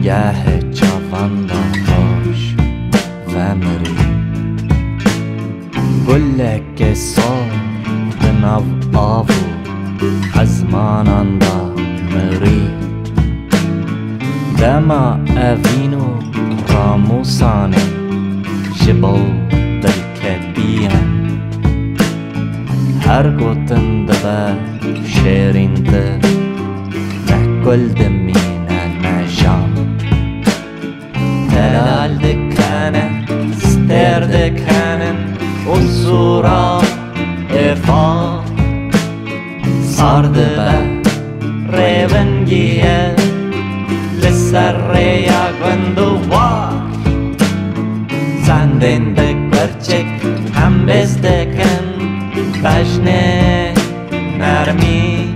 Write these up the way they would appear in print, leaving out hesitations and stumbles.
برگه چاوندان باش و مری گلک سال به نو آو از مانندا مری دما اوینو راموسانه شبو دلکدیان هر گوتن دبا شیرینده نه گل دمینه نجام دلال دکنن ستر دکنن اصورا افا سارده به ریونگیه لسر ریا گندو وار زندین دکرچک هم بزدکن بجنه نرمی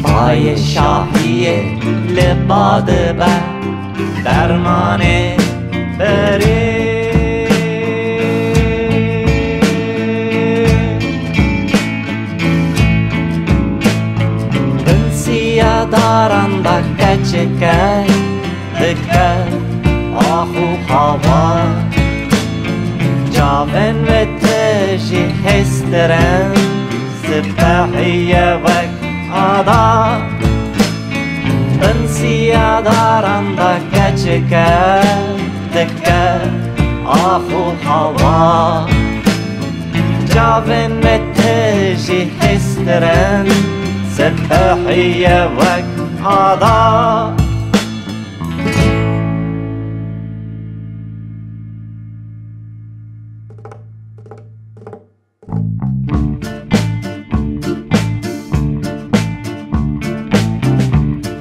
پای شاهیه لباده به درمانه بری بنسیه دارن دا کچکه دکه آخو هوا جاون و تجی هسترن سپاحیه وک آدا بنسیه دارن دا کچکه دکه آخو هوا جاون و تجی هسترن سپاحیه وک آدا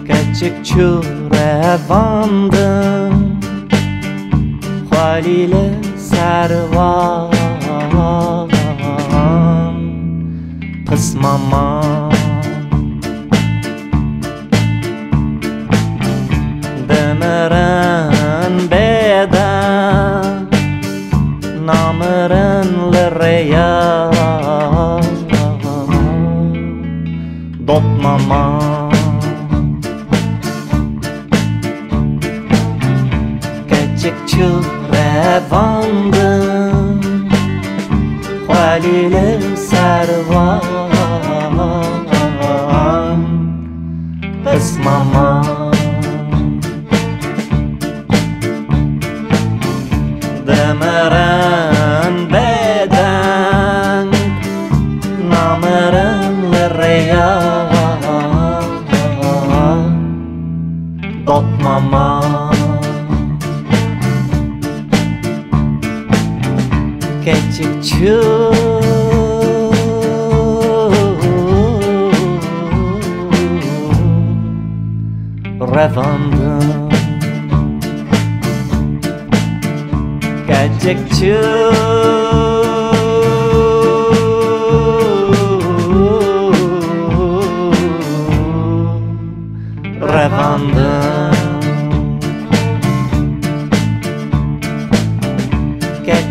Küçük çurevandım Halile servan Kısmaman Demiren beden Nameren liraya Dotmaman Küçük revandım Halile servan Kısmaman Demeren beden Nameren liraya Dotmaman Küçük revandım Küçük revandım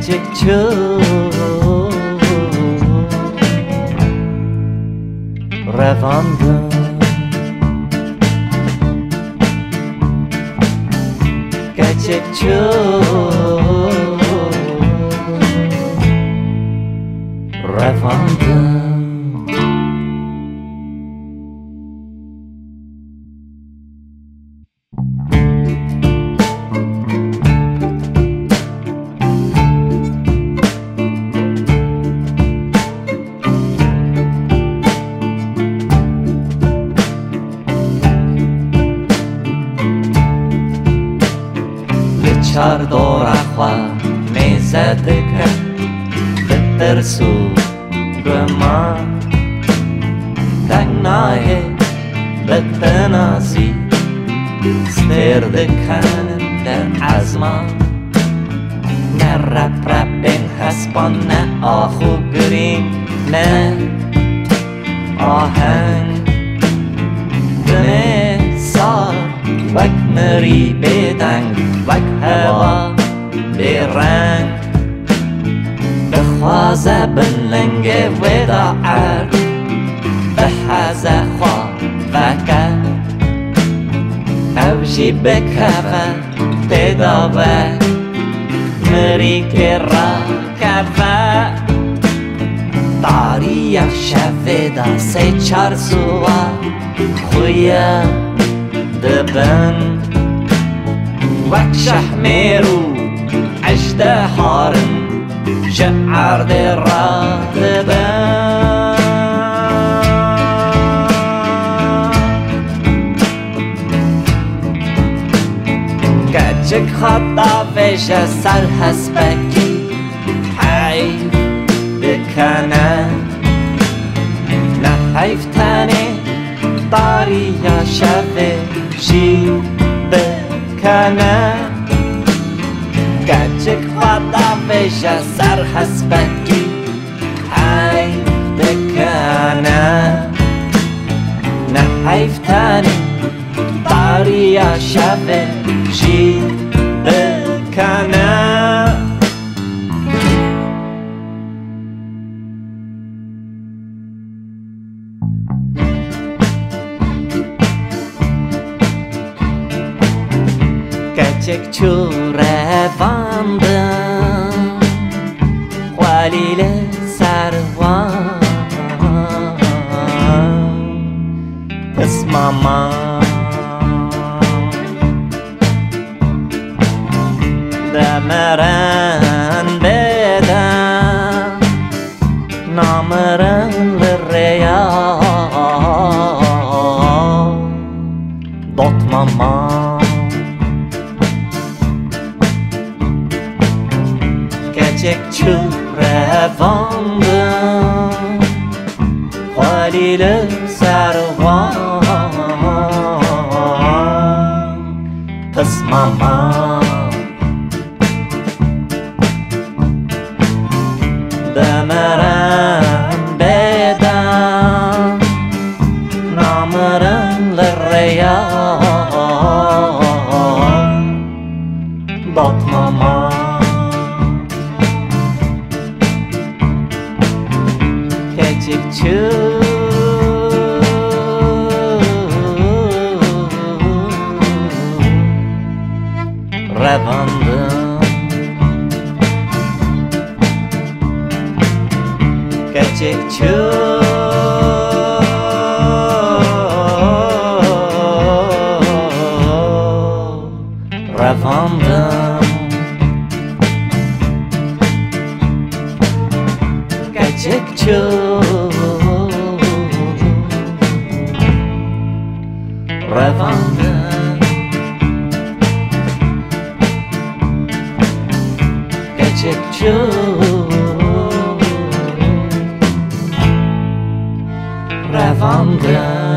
Küçük revandım Küçük revandım برسو به من تنگناه به تنازی سترده کنده از من نه رپ رپین حسبان نه آخو گرین نه آهنگ دنه سال وک مری بدنگ وک هوا برنگ بخوازه بلنگ وداعر بحزه خواه وکر اوشی بکفه بداوه مری که را کفه داری شوه دا سه چار سوا خویه دبن وک شحمیرو عشده هارن شعر در را دبن کچک خطا ویشه سر حسبکی حیف بکنه نه حیف تنه داری یا شوه شی بکنه کچک خطا ویشه سر حسبکی حیف بکنه نه حیف تنه داری یا شوه شی بکنه کچک چوره واندم خوالیل سروان پس ماما دمرن بدم نامرن لریا دوت ماما کچک چوره واندم خوالیل سروان پس ماما دمرن بدم نامرن لریا دوت ماما کچک چو رواندم کچک چو رواندم کچک چو رواندم کچک چو رواندم